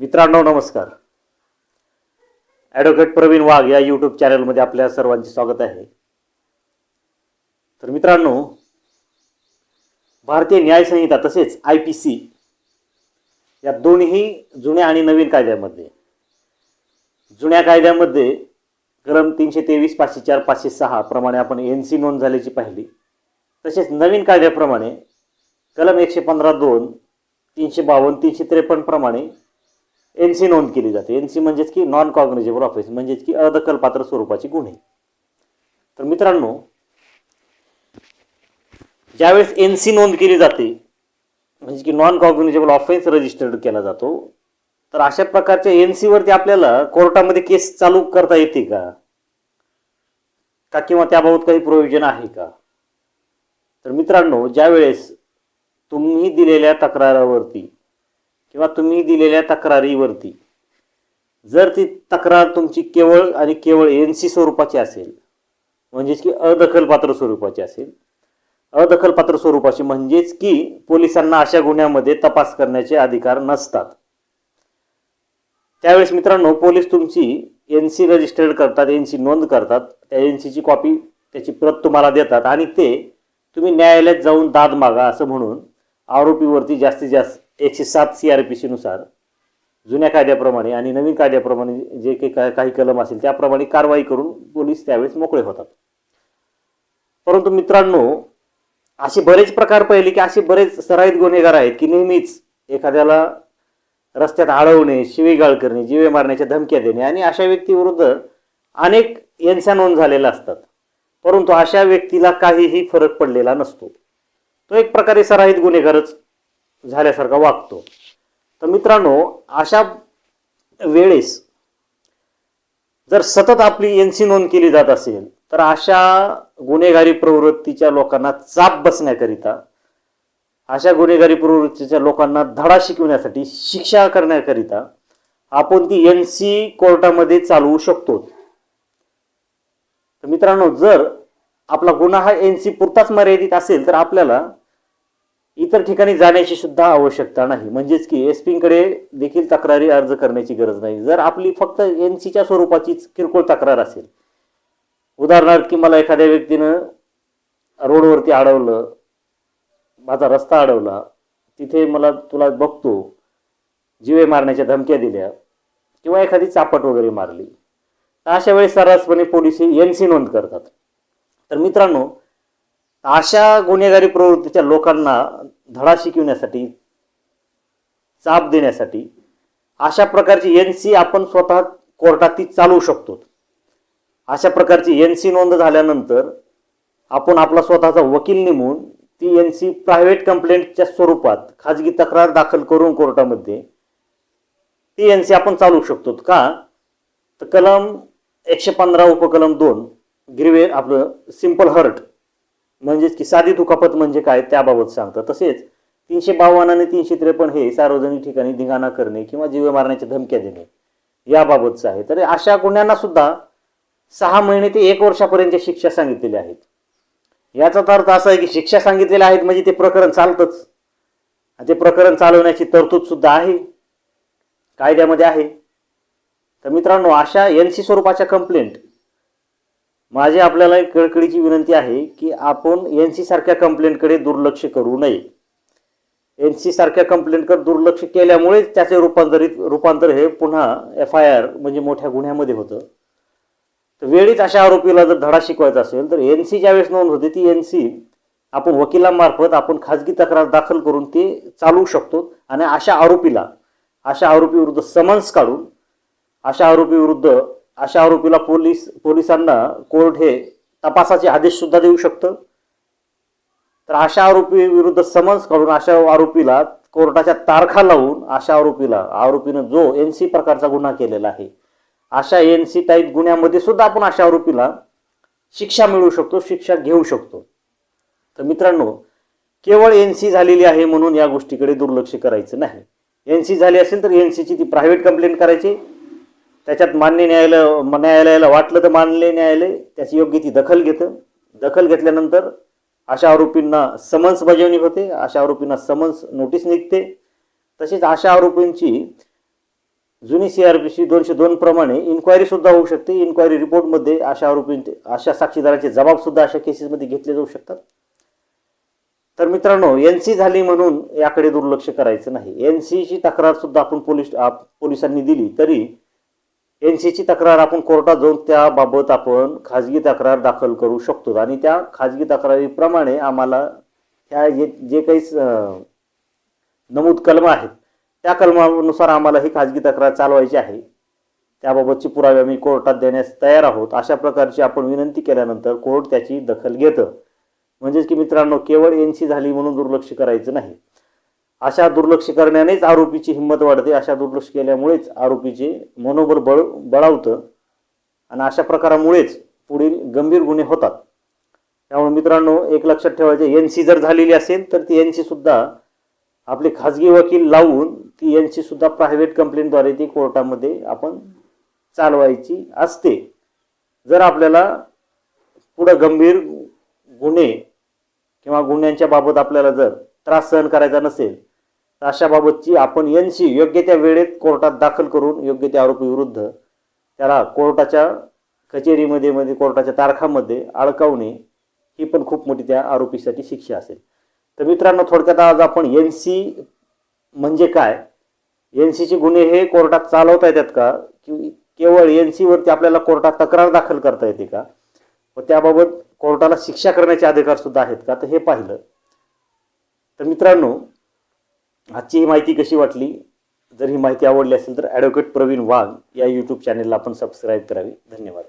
मित्रांनो नमस्कार. ॲडव्होकेट प्रवीण वाघ या यूट्यूब चॅनलमध्ये आपल्या सर्वांचे स्वागत आहे. तर मित्रांनो, भारतीय न्याय संहिता तसेच IPC या दोन्ही जुन्या आणि नवीन कायद्यामध्ये, जुन्या कायद्यामध्ये कलम 323, 504, 506 प्रमाणे आपण NC नोंद झाल्याची पाहिली. तसेच नवीन कायद्याप्रमाणे कलम 115(2), 352, 353 प्रमाणे NC नोंद केली जाते. NC म्हणजेच की नॉन कॉग्निजेबल ऑफेन्स, म्हणजेच की अदखलपात्र स्वरूपाची गुन्हे. तर मित्रांनो, ज्यावेळेस NC नोंद केली जाते म्हणजे की नॉन कॉग्निजेबल ऑफेन्स रजिस्टर्ड केला जातो, तर अशा प्रकारच्या NC वरती आपल्याला कोर्टामध्ये केस चालू करता येते का किंवा त्याबाबत काही प्रोव्हिजन आहे का? तर मित्रांनो, ज्यावेळेस तुम्ही दिलेल्या तक्रारावरती किंवा तुम्ही दिलेल्या तक्रारीवरती जर ती तक्रार तुमची केवळ आणि केवळ NC स्वरूपाची असेल, म्हणजेच की अदखलपात्र स्वरूपाची असेल, अदखलपात्र स्वरूपाची म्हणजेच की पोलिसांना अशा गुन्ह्यामध्ये तपास करण्याचे अधिकार नसतात, त्यावेळेस मित्रांनो पोलीस तुमची NC रजिस्टर्ड करतात, NC नोंद करतात. त्या NCची कॉपी, त्याची प्रत तुम्हाला देतात आणि ते तुम्ही न्यायालयात जाऊन दाद मागा असं म्हणून आरोपीवरती जास्तीत जास्त 107 CRPC नुसार जुन्या कायद्याप्रमाणे आणि नवीन कायद्याप्रमाणे जे काही कलम असेल त्याप्रमाणे कारवाई करून पोलीस त्यावेळेस मोकळे होतात. परंतु मित्रांनो, असे बरेच प्रकार पाहिले की असे बरेच सराईत गुन्हेगार आहेत की नेहमीच एखाद्याला रस्त्यात अडवणे, शिवीगाळ करणे, जीवे मारण्याच्या धमक्या देणे आणि अशा व्यक्तीविरुद्ध अनेक NC नोंद झालेल्या असतात, परंतु अशा व्यक्तीला काहीही फरक पडलेला नसतो. तो एक प्रकारे सराईत गुन्हेगारच झाल्यासारखा वागतो. तर मित्रांनो, अशा वेळेस जर सतत आपली NC नोंद केली जात असेल तर अशा गुन्हेगारी प्रवृत्तीच्या लोकांना चाप बसण्याकरिता, अशा गुन्हेगारी प्रवृत्तीच्या लोकांना धडा शिकवण्यासाठी, शिक्षा करण्याकरिता आपण ती NC कोर्टामध्ये चालवू शकतो. तर मित्रांनो, जर आपला गुन्हा हा NC पुरताच मर्यादित असेल तर आपल्याला इतर ठिकाणी जाण्याची सुद्धा आवश्यकता नाही, म्हणजेच की SP कडे देखील तक्रारी अर्ज करण्याची गरज नाही. जर आपली फक्त NCच्या स्वरूपाचीच किरकोळ तक्रार असेल, उदाहरणार्थ की मला एखाद्या व्यक्तीनं रोडवरती अडवलं, माझा रस्ता अडवला, तिथे मला तुला बघतो, जीवे मारण्याच्या धमक्या दिल्या किंवा एखादी चापट वगैरे मारली, तर अशा वेळेस सर्रासपणे पोलीस NC नोंद करतात. तर मित्रांनो, अशा गुन्हेगारी प्रवृत्तीच्या लोकांना धडा शिकवण्यासाठी, चाप देण्यासाठी अशा प्रकारची NC आपण स्वतः कोर्टात ती चालवू शकतो. अशा प्रकारची NC नोंद झाल्यानंतर आपण आपला स्वतःचा वकील नेमून ती NC प्रायव्हेट कंप्लेंटच्या स्वरूपात खाजगी तक्रार दाखल करून कोर्टामध्ये ती NC आपण चालवू शकतो. का तर कलम 115 उपकलम 2 ग्रीवे आपलं सिंपल हर्ट म्हणजेच की साधी दुखापत म्हणजे काय त्याबाबत सांगतं. तसेच 352 आणि 353 हे सार्वजनिक ठिकाणी धिंगाणा करणे किंवा जीवे मारण्याच्या धमक्या देणे याबाबतचं आहे. तर अशा गुन्ह्यांना सुद्धा 6 महिने ते 1 वर्षापर्यंत शिक्षा सांगितलेली आहेत. याचा अर्थ असा आहे की शिक्षा सांगितलेल्या आहेत म्हणजे ते प्रकरण चालतंच, ते प्रकरण चालवण्याची तरतूद सुद्धा आहे, कायद्यामध्ये आहे. तर मित्रांनो, अशा NC स्वरूपाच्या कंप्लेंट, माझी आपल्याला एक कळकळीची विनंती आहे की आपण NC सारख्या कंप्लेंटकडे दुर्लक्ष करू नये. NC सारख्या कंप्लेंटकडे दुर्लक्ष केल्यामुळे त्याचे रूपांतर हे पुन्हा FIR म्हणजे मोठ्या गुन्ह्यामध्ये होतं. तर वेळीच अशा आरोपीला जर धडा शिकवायचा असेल तर NC ज्यावेळेस नोंद होते ती NC आपण वकिलांमार्फत आपण खाजगी तक्रार दाखल करून ते चालवू शकतो आणि अशा आरोपीविरुद्ध समन्स काढून अशा आरोपीला पोलिसांना कोर्ट हे तपासाचे आदेश सुद्धा देऊ शकतं. तर अशा आरोपी विरुद्ध समन्स काढून अशा आरोपीला कोर्टाच्या तारखा लावून आरोपीनं जो NC प्रकारचा गुन्हा केलेला आहे अशा NC टाईप गुन्ह्यामध्ये सुद्धा आपण अशा आरोपीला शिक्षा मिळवू शकतो, शिक्षा घेऊ शकतो. तर मित्रांनो, केवळ NC झालेली आहे म्हणून या गोष्टीकडे दुर्लक्ष करायचं नाही. NC झाली असेल तर NCची ती प्रायव्हेट कंप्लेंट करायची, त्याच्यात न्यायालयाला वाटलं तर मानले न्यायालय त्याची योग्य ती दखल घेतं. दखल घेतल्यानंतर अशा आरोपींना समन्स बजावणी होते, अशा आरोपींना समन्स नोटीस निघते. तसेच अशा आरोपींची जुनी CRPC 202 प्रमाणे इन्क्वायरी सुद्धा होऊ शकते. इन्क्वायरी रिपोर्टमध्ये अशा साक्षीदाराचे जबाब सुद्धा अशा केसेसमध्ये घेतले जाऊ शकतात. तर मित्रांनो, NC झाली म्हणून याकडे दुर्लक्ष करायचं नाही. NCची तक्रार सुद्धा आपण पोलिसांनी दिली तरी NCची तक्रार आपण कोर्टात जाऊन त्याबाबत आपण खाजगी तक्रार दाखल करू शकतो आणि त्या खाजगी तक्रारीप्रमाणे आम्हाला ह्या जे काही नमूद कलम आहेत त्या कलमानुसार आम्हाला ही खाजगी तक्रार चालवायची आहे, त्याबाबतची पुरावे आम्ही कोर्टात देण्यास तयार आहोत, अशा प्रकारची आपण विनंती केल्यानंतर कोर्ट त्याची दखल घेतं. म्हणजेच की मित्रांनो, केवळ NC झाली म्हणून दुर्लक्ष करायचं नाही. अशा दुर्लक्ष करण्यानेच आरोपीची हिंमत वाढते. अशा दुर्लक्ष केल्यामुळेच आरोपीचे मनोबल बळावतं आणि अशा प्रकारामुळेच पुढील गंभीर गुन्हे होतात. त्यामुळे मित्रांनो, एक लक्षात ठेवायचे, NC जर झालेली असेल तर ती NC सुद्धा आपले खाजगी वकील लावून ती NC सुद्धा प्रायव्हेट कंप्लेंटद्वारे ती कोर्टामध्ये आपण चालवायची असते. जर आपल्याला पुढं गंभीर गुन्हे किंवा गुन्ह्यांच्या बाबत आपल्याला जर त्रास सहन करायचा नसेल तर अशा बाबतची आपण NC योग्य त्या वेळेत कोर्टात दाखल करून योग्य त्या आरोपी विरुद्ध त्याला कोर्टाच्या कचेरीमध्ये कोर्टाच्या तारखामध्ये अडकवणे ही पण खूप मोठी त्या आरोपीसाठी शिक्षा असेल. तर मित्रांनो, थोडक्यात आज आपण NC म्हणजे काय, NCचे गुन्हे हे कोर्टात चालवता येतात का, की केवळ NC वरती आपल्याला कोर्टात तक्रार दाखल करता येते का, व त्याबाबत कोर्टाला शिक्षा करण्याचे अधिकार सुद्धा आहेत का, तर हे पाहिलं. तर मित्रांनो, आजची ही माहिती कशी वाटली, जर ही माहिती आवडली असेल तर ॲडव्होकेट प्रवीण वाघ या YouTube चॅनेलला आपण सबस्क्राईब करावी. धन्यवाद.